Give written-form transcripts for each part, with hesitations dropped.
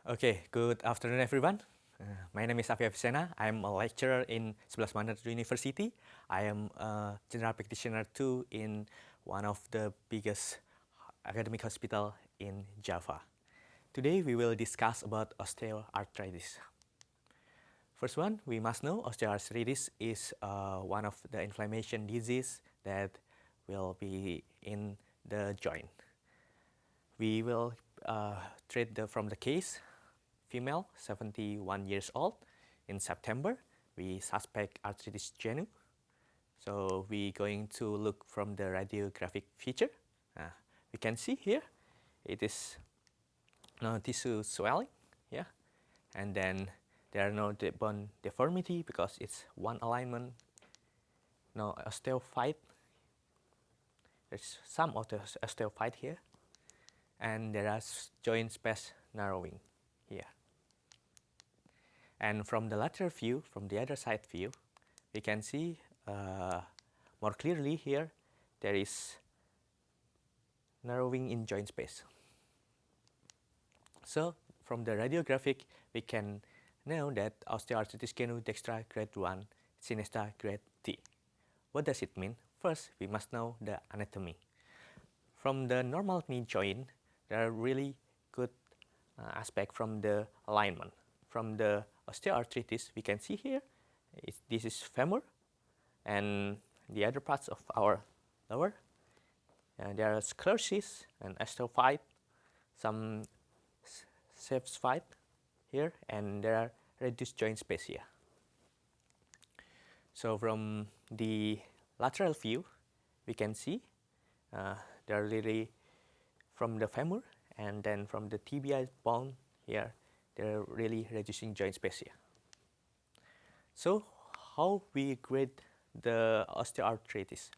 Okay, good afternoon everyone. My name is Afi Avicenna. I am a lecturer in 11 Maret University. I am a general practitioner too in one of the biggest academic hospital in Java. Today we will discuss about osteoarthritis. First one, we must know osteoarthritis is one of the inflammation disease that will be in the joint. We will treat from the case female, 71 years old. In September, we suspect arthritis genu. So we're going to look from the radiographic feature. We can see here, it is no tissue swelling, yeah. And then there are no bone deformity because it's one alignment, no osteophyte. There's some of the osteophyte here. And there are joint space narrowing here. And from the lateral view, from the other side view, we can see more clearly here, there is narrowing in joint space. So from the radiographic, we can know that osteoarthritis genu dextra grade 1, sinistra grade T. What does it mean? First, we must know the anatomy. From the normal knee joint, there are really good aspects from the alignment. From the osteoarthritis, we can see here, this is femur, and the other parts of our lower. There are sclerosis and osteophyte, some sepsphyte here, and there are reduced joint space here. So from the lateral view, we can see they are really from the femur, and then from the tibia bone here, they're really reducing joint space here. So how we grade the osteoarthritis?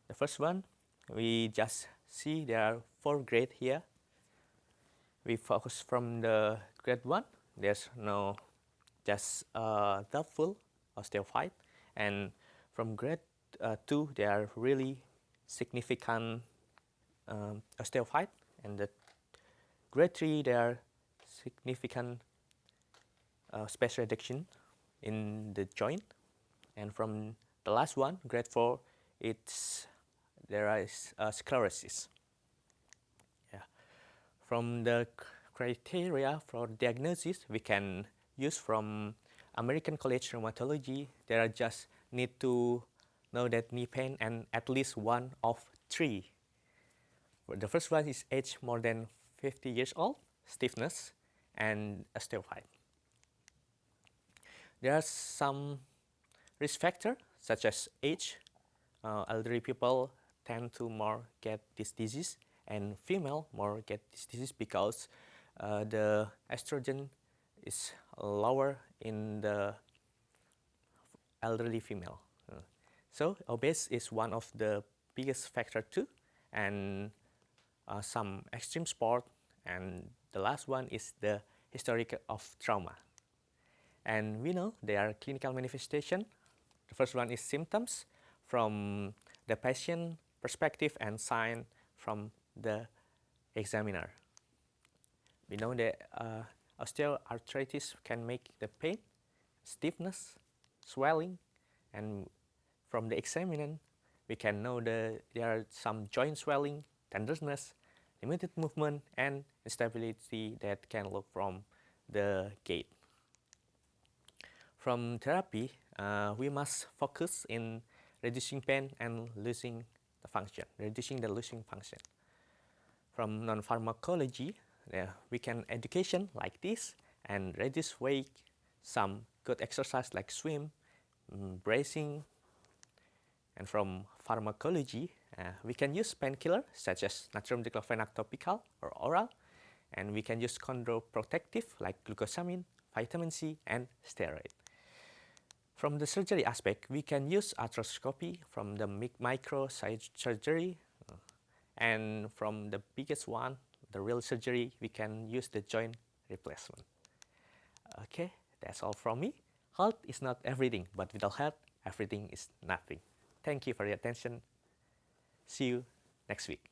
The first one, we just see there are 4 grades here. We focus from the grade 1, there's no just doubtful osteophyte, and from grade 2, there are really significant osteophyte, and the grade 3, there are significant space reduction in the joint, and from the last one, grade 4, there is sclerosis. Yeah. From the criteria for diagnosis, we can use from American College Rheumatology. There are just need to know that knee pain and at least 1 of 3. The first one is age more than 50 years old, stiffness, and osteophyte. There are some risk factors such as age. Elderly people tend to more get this disease, and female more get this disease because the estrogen is lower in the elderly female. So obese is one of the biggest factor too, and some extreme sport, and the last one is the historic of trauma. And we know there are clinical manifestation. The first one is symptoms from the patient perspective and sign from the examiner. We know that osteoarthritis can make the pain, stiffness, swelling, and from the examiner, we can know that there are some joint swelling, tenderness, limited movement, and instability that can look from the gait. From therapy, we must focus in reducing pain and losing the function, reducing the losing function. From non-pharmacology, we can education like this and reduce weight, some good exercise like swim, bracing. And from pharmacology, we can use painkiller such as natrium diclofenac topical or oral, and we can use chondroprotective like glucosamine, vitamin C, and steroid. From the surgery aspect, we can use arthroscopy from the micro surgery, and from the biggest one, the real surgery, we can use the joint replacement. Okay, that's all from me. Health is not everything, but without health, everything is nothing. Thank you for your attention. See you next week.